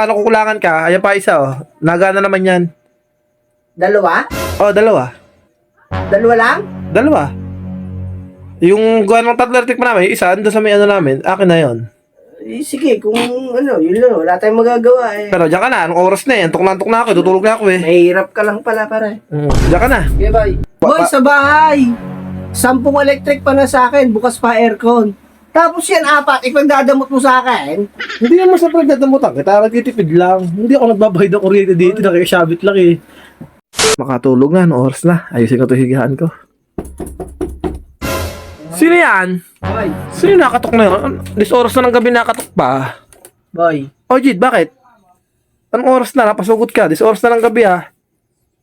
Ano kukulangan ka? Ayan pa isa oh. Nagana naman yan. Dalawa? Oh, dalawa. Dalawa lang? Dalawa. Yung gawa ng tatlo electric pa namin, yung isa, andun sa may ano namin, akin na yon. Eh, sige, kung ano, yun lang. Wala tayong magagawa eh. Pero diyan ka na, anong oras na eh? Antok na ako, tutulog na ako eh. Mahirap ka lang pala, pare. Diyan ka na. Okay, boy. Boy, sa bahay! 10 electric pa na sa akin, bukas pa aircon. Tapos yan, 4, ipagdadamot mo sa akin. Hindi naman sa pagdadamutan kita, nagtitipid lang. Hindi ako nagbabayad ng kuryente dito, nakikisabit lang eh. Makatulog na, anong oras na? Ayusin ko ito higaan ko. Sino yan? Boy. Sino yung nakatok na yun? 10 oras na ng gabi nakatok pa. Boy. Oh, Jid, bakit? Anong oras na? Napasugot ka. 10 oras na ng gabi ah.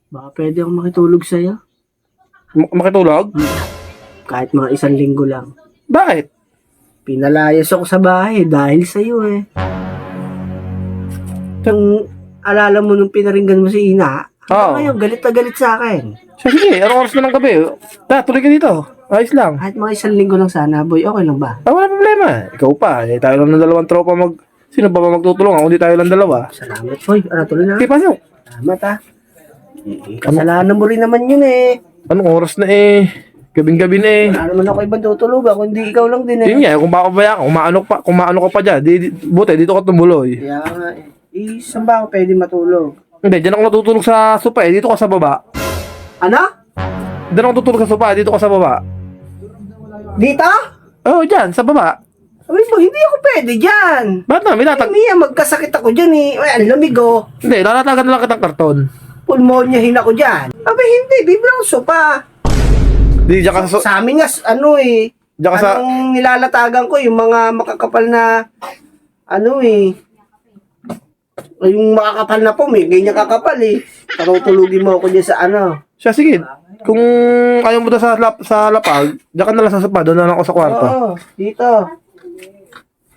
Baka pwede akong makitulog sa'yo. Makitulog? Kahit mga 1 linggo lang. Bakit? Pinalayas ako sa bahay dahil sa'yo eh. Kung alala mo nung pinaringgan mo si Ina, Oo. ngayon galit na galit sa akin. Sige, anong oras na ng gabi? Tuloy ka dito. Ayos lang. Kahit mga 1 linggo lang sana, boy, okay lang ba? Wala problema. Ikaw pa. Eh, tayo lang ng dalawang tropa Sino ba magtutulungan kung di tayo lang dalawa? Salamat, boy. Tuloy na. Okay, pasok. Salamat, ha. Kasalanan mo rin naman yun eh. Anong oras na eh? Gabing-gabi na eh. Wala naman ako ibang tutulugan, kundi ikaw lang din eh. Yun nga, kung baka ba yan, kung maano ka pa dyan, buti, dito ka tumuloy. Kaya nga eh. Saan ba ako pwede matulog? Hindi, dyan ako natutulog sa sopa eh, dito ka sa baba. Ano? Dyan ako tutulog sa sopa, dito ka sa baba. Dito? Oo, dyan, sa baba. Sabi mo, hindi ako pwede dyan. Ba't na, Ay, Mia, magkasakit ako dyan eh. Ay, ang lamig oh. Hindi, lalatagan na lang kitang karton. Pulmonyahin ako dyan. Sabi, hindi, biblang sopa. Di, dyan ka sa... Sa amin nga, ano eh. Diyan ka sa- Anong nilalatagan ko, yung mga makakapal na, ano eh. Yung makakapal na po, may ganyan kakapal eh. Patutulugin mo ako dyan sa ano. Siya, sige. Kung ayaw mo doon sa lapag, dyan ka na lang sa sopa, doon na lang ako sa kwarto. Oo, dito.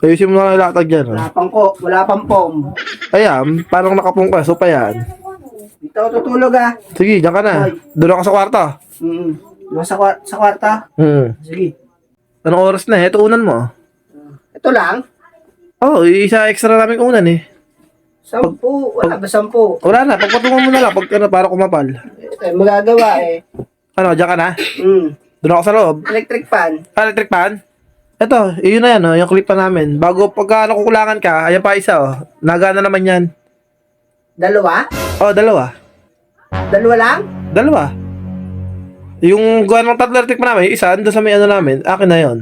Ayusin mo na lang ilatag dyan. Wala pang pom. Ayan, parang nakapong ka, sopa yan. Dito ako tutulog ah. Sige, dyan ka na. Doon ako sa kwarto. Sa kwarta. Sige. Anong oras na eh? Ito unan mo. Ito lang. Oo, isa extra namin unan eh. 10. Wala ba 10? Wala na, pagpatungan mo na lang, para kumapal. Eh, magagawa eh. Ano, dyan ka na? Doon ako sa loob. Electric fan. Electric fan? Ito, yun na yan, oh, yung clip pa namin. Bago pagka nakukulangan ka, ayan pa isa, oh. Nagana naman yan. Dalawa? Oh, dalawa. Dalawa lang? Dalawa. Yung gawa ng tatlo electric pa namin, yung isa, andun sa may ano namin, akin na yon.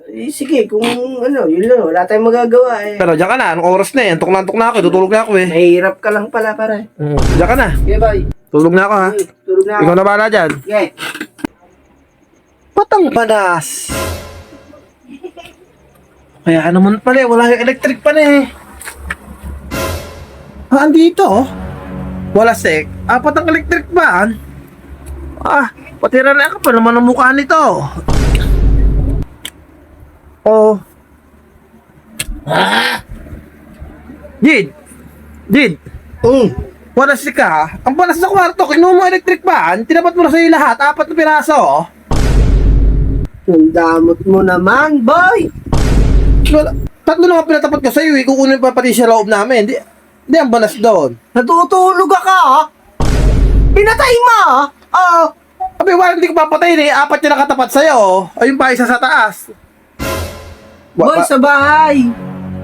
Eh, sige, kung ano, yun lang. Wala tayong magagawa eh. Pero dyan ka na, anong oras na eh? Antok na ako, tutulog na ako eh. Mahirap ka lang pala, pare. Dyan ka na, Okay, boy. tulog na ako ha. Tulog na ako. Ikaw na bahala dyan. Okay. Patang panas. Kaya naman pala eh, wala yung electric pa na eh. Andito oh. Wala sek. Apat ang electric pan. Patira na ka pa naman ang mukha nito. Oh. Jid. Wala sek ka. Ang panas sa kwarto, kinuha mo electric pan, tinapat mo na sa'yo lahat, 4 na piraso oh. Ang damot mo naman, boy. Wala. 3 na nga pinatapat ko sa'yo eh, kukunin pa pati sa loob namin. Di ang balas doon. Natutulog ka, ha? Pinatay mo, ha? Oo. Abi, wala hindi ko papatayin eh. 4 yung nakatapat sa'yo. Ayun pa, isa sa taas. Boy, sa bahay.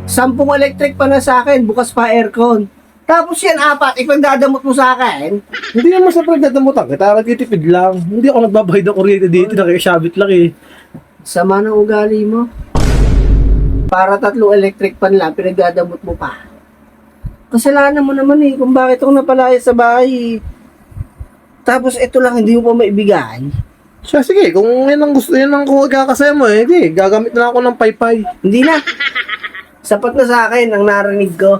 10 electric pa na sa akin, bukas pa aircon. Tapos yan, 4, ipagdadamot mo sa akin. Hindi naman sa pagdadamutan kita, nagtitipid lang. Hindi ako nagbabayad ng kuryente dito, nakikisabit lang eh. Sama ng ugali mo. Para 3 electric pan lang, pinagdadamot mo pa. Kasalanan mo naman eh, kung bakit ako napalaya sa bahay. Tapos ito lang, hindi mo pa maibigay. Siya, sige, kung yan ang gusto, yan ang kakasaya mo eh, hindi, gagamit na ako ng paypay. Hindi na. Sapat na sa akin ang narinig ko.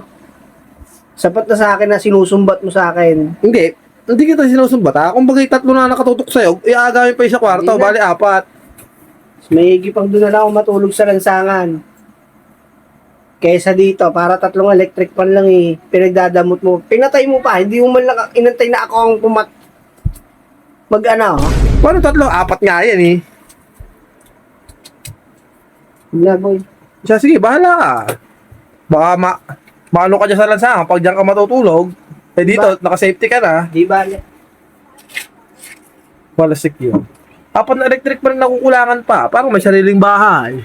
Sapat na sa akin na sinusumbat mo sa akin. Hindi kita sinusumbat ha. Kung bagay 3 na nakatutok sa'yo, iaagamin pa yung sa kwarto, Hindi na. bali 4. May higipang doon na lang ako matulog sa lansangan. Kesa dito, para 3 electric pan lang eh, pinagdadamot mo. Pinatay mo pa, hindi mo man lang inantay na ako ang mag-ano. Paano 3? 4 nga yan eh. Wala boy. Siya, sige, bahala ka. Baka Maano ka dyan sa lansangan, pag dyan ka matutulog, eh dito, naka-safety ka na, Di bale. wala secure. Apat na electric pa rin nakukulangan pa, parang may sariling bahay.